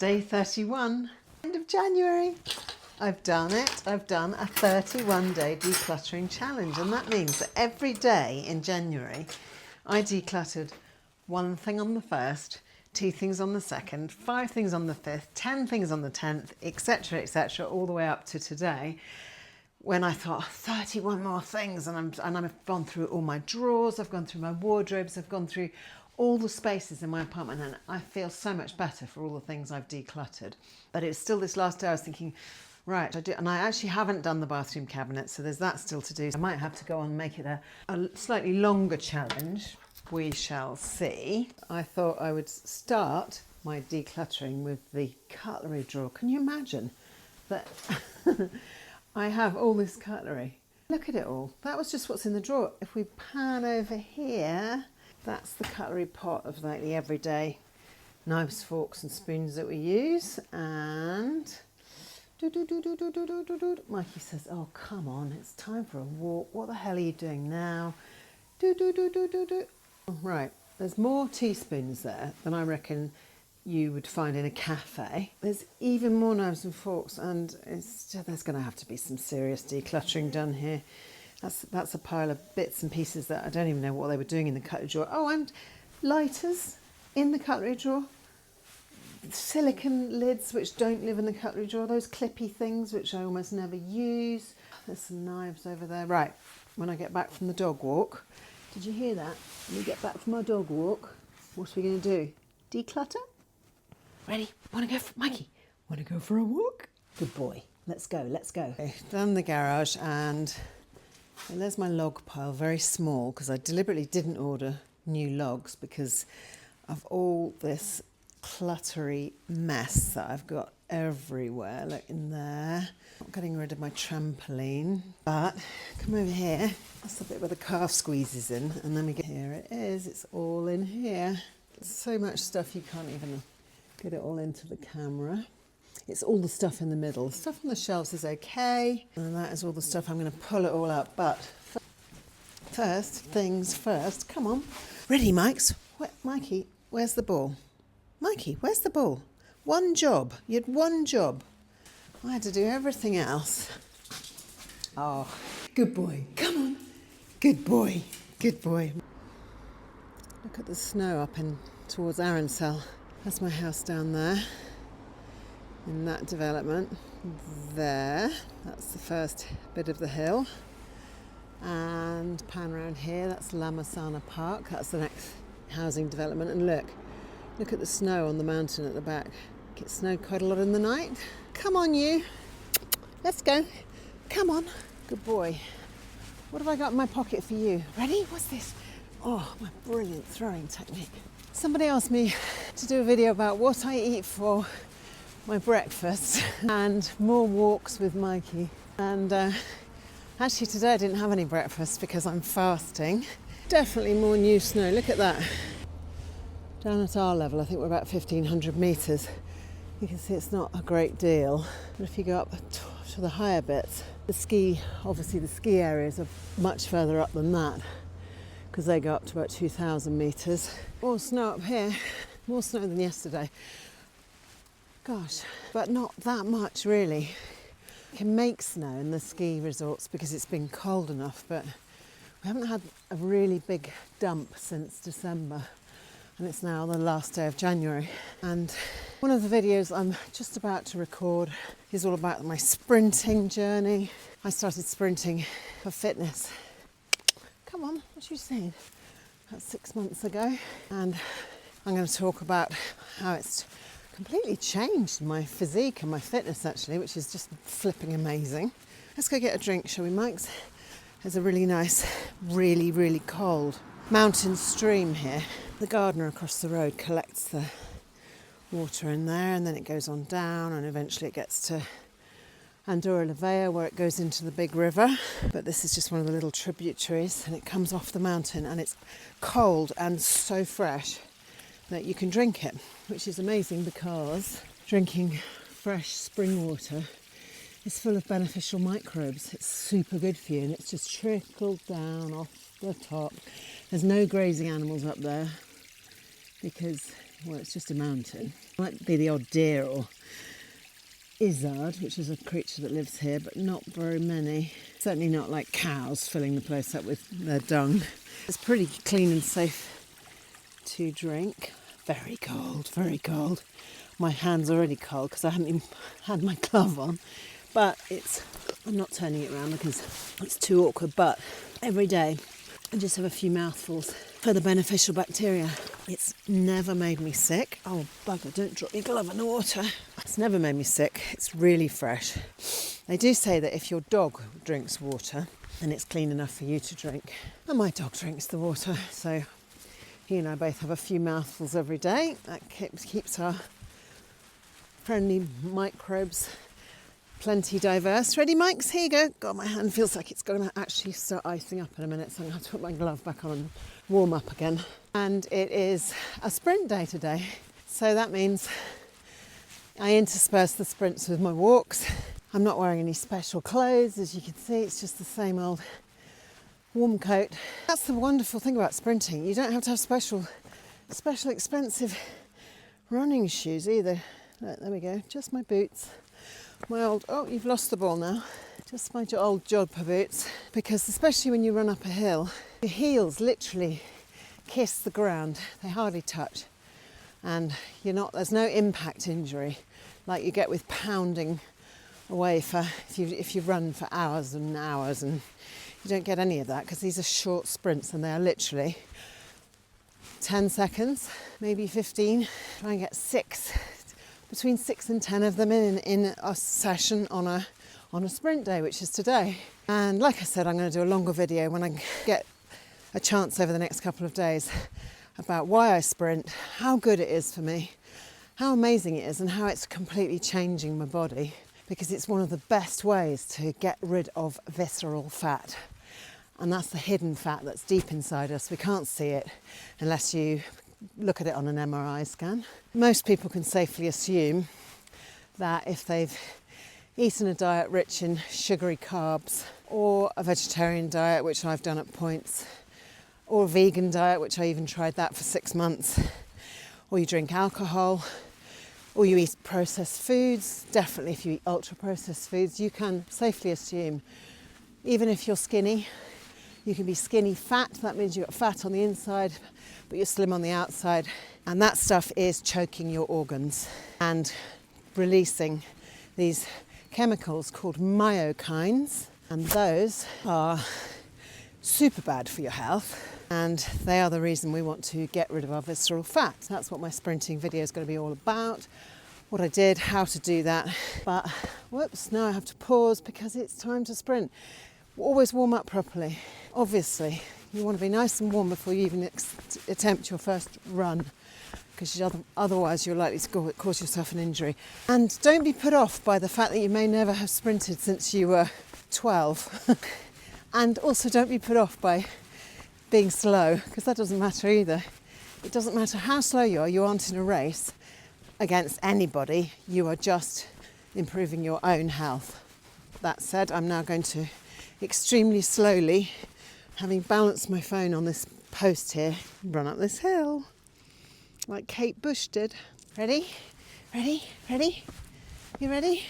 day 31, end of January. I've done it. I've done a 31-day decluttering challenge, and that means that every day in January I decluttered one thing on the 1st, 2 things on the 2nd, 5 things on the 5th, 10 things on the 10th, etc., all the way up to today, when I thought 31 more things, and I've gone through all my drawers, I've gone through my wardrobes, I've gone through all the spaces in my apartment, and I feel so much better for all the things I've decluttered. But it was still this last day I was thinking, right, and I actually haven't done the bathroom cabinet, so there's that still to do. I might have to go on and make it a slightly longer challenge. We shall see. I thought I would start my decluttering with the cutlery drawer. Can you imagine that I have all this cutlery? Look at it all. That was just what's in the drawer. If we pan over here, that's the cutlery pot of like the everyday knives, forks and spoons that we use. And Mikey says, oh, come on, it's time for a walk. What the hell are you doing now? Right, there's more teaspoons there than I reckon you would find in a cafe. There's even more knives and forks, and there's going to have to be some serious decluttering done here. That's a pile of bits and pieces that I don't even know what they were doing in the cutlery drawer. Oh, and lighters in the cutlery drawer. Silicone lids which don't live in the cutlery drawer. Those clippy things which I almost never use. There's some knives over there. Right, when I get back from the dog walk. Did you hear that? When we get back from our dog walk, what are we going to do? Declutter? Ready? Want to go for Mikey? Want to go for a walk? Good boy. Let's go. Let's go. Okay, down the garage, and there's my log pile, very small, because I deliberately didn't order new logs because of all this cluttery mess that I've got everywhere. Look in there. Not getting rid of my trampoline, but come over here. That's the bit where the calf squeezes in, and then we get here. It is. It's all in here. There's so much stuff you can't even get it all into the camera. It's all the stuff in the middle. The stuff on the shelves is okay, and that is all the stuff. I'm going to pull it all up, but first things first. Come on. Ready, Mikes? Mikey, where's the ball? Mikey, where's the ball? One job. You had one job. I had to do everything else. Oh, good boy. Come on. Good boy. Good boy. Look at the snow up in towards Aronsel. That's my house down there. In that development. There. That's the first bit of the hill. And pan around here. That's La Massana Park. That's the next housing development. And look at the snow on the mountain at the back. It snowed quite a lot in the night. Come on, you. Let's go. Come on. Good boy. What have I got in my pocket for you? Ready? What's this? Oh, my brilliant throwing technique. Somebody asked me to do a video about what I eat for my breakfast and more walks with Mikey. And actually today I didn't have any breakfast because I'm fasting. Definitely more new snow. Look at that. Down at our level, I think we're about 1,500 metres. You can see it's not a great deal. But if you go up to the higher bits, obviously the ski areas are much further up than that because they go up to about 2,000 metres. More snow up here, more snow than yesterday. Gosh, but not that much really. You can make snow in the ski resorts because it's been cold enough, but we haven't had a really big dump since December. And it's now the last day of January. And one of the videos I'm just about to record is all about my sprinting journey. I started sprinting for fitness. Come on, what are you saying? About 6 months ago. And I'm going to talk about how it's completely changed my physique and my fitness actually, which is just flipping amazing. Let's go get a drink, shall we, Mikes? There's a really nice, really, really cold mountain stream here. The gardener across the road collects the water in there, and then it goes on down, and eventually it gets to Andorra where it goes into the big river. But this is just one of the little tributaries, and it comes off the mountain, and it's cold and so fresh that you can drink it, which is amazing because drinking fresh spring water is full of beneficial microbes. It's super good for you, and it's just trickled down off the top. There's no grazing animals up there because well, it's just a mountain. Might be the odd deer or izzard, which is a creature that lives here, but not very many. Certainly not like cows filling the place up with their dung. It's pretty clean and safe to drink. Very cold, very cold. My hand's already cold because I haven't even had my glove on. But I'm not turning it around because it's too awkward. But every day I just have a few mouthfuls for the beneficial bacteria. It's never made me sick. Oh, bugger, don't drop your glove in the water. It's never made me sick. It's really fresh. They do say that if your dog drinks water, then it's clean enough for you to drink. And my dog drinks the water, so he and I both have a few mouthfuls every day. That keeps our friendly microbes plenty diverse. Ready, Mikes? Here you go. God, my hand feels like it's going to actually start icing up in a minute, so I'm going to have to put my glove back on and warm up again. And it is a sprint day today. So that means I intersperse the sprints with my walks. I'm not wearing any special clothes, as you can see. It's just the same old warm coat. That's the wonderful thing about sprinting. You don't have to have special expensive running shoes either. Look, there we go. Just my boots. My old, oh, you've lost the ball now. Just my old jodhpur boots. Because especially when you run up a hill, your heels literally kiss the ground. They hardly touch. And there's no impact injury like you get with pounding away if you run for hours and hours, and you don't get any of that because these are short sprints and they are literally 10 seconds, maybe 15. Try and get between 6 and 10 of them in a session on a sprint day, which is today. And like I said, I'm going to do a longer video when I get a chance over the next couple of days about why I sprint, how good it is for me, how amazing it is, and how it's completely changing my body, because it's one of the best ways to get rid of visceral fat. And that's the hidden fat that's deep inside us. We can't see it unless you look at it on an MRI scan. Most people can safely assume that if they've eaten a diet rich in sugary carbs, or a vegetarian diet, which I've done at points, or a vegan diet, which I even tried that for 6 months, or you drink alcohol, or you eat processed foods, definitely if you eat ultra processed foods, you can safely assume, even if you're skinny, you can be skinny fat. That means you've got fat on the inside, but you're slim on the outside. And that stuff is choking your organs and releasing these chemicals called myokines. And those are super bad for your health. And they are the reason we want to get rid of our visceral fat. That's what my sprinting video is going to be all about. What I did, how to do that. But, whoops, now I have to pause because it's time to sprint. Always warm up properly. Obviously, you want to be nice and warm before you even attempt your first run, because otherwise you're likely to cause yourself an injury. And don't be put off by the fact that you may never have sprinted since you were 12. And also don't be put off by being slow, because that doesn't matter either. It doesn't matter how slow you aren't in a race against anybody, you are just improving your own health. That said, I'm now going to extremely slowly, having balanced my phone on this post here, run up this hill like Kate Bush did. Ready? Ready? Ready? You ready?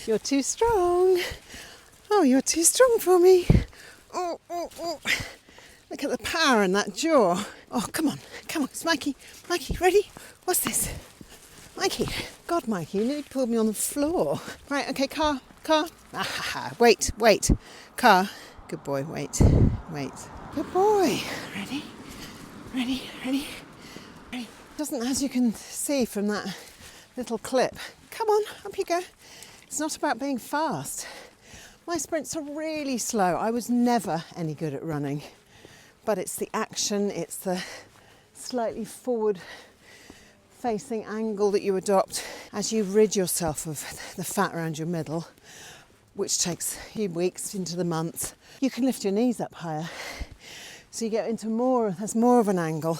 You're too strong. Oh, you're too strong for me. Oh, oh, oh. Look at the power in that jaw. Oh, come on, it's Mikey. Mikey, ready? What's this? Mikey. God, Mikey, you nearly pulled me on the floor. Right, okay, car. Wait. Car. Good boy, wait. Good boy. Ready. Doesn't, as you can see from that little clip. Come on, up you go. It's not about being fast. My sprints are really slow. I was never any good at running. But it's the action, it's the slightly forward facing angle that you adopt as you rid yourself of the fat around your middle, which takes a few weeks into the months. You can lift your knees up higher, so you get into there's more of an angle,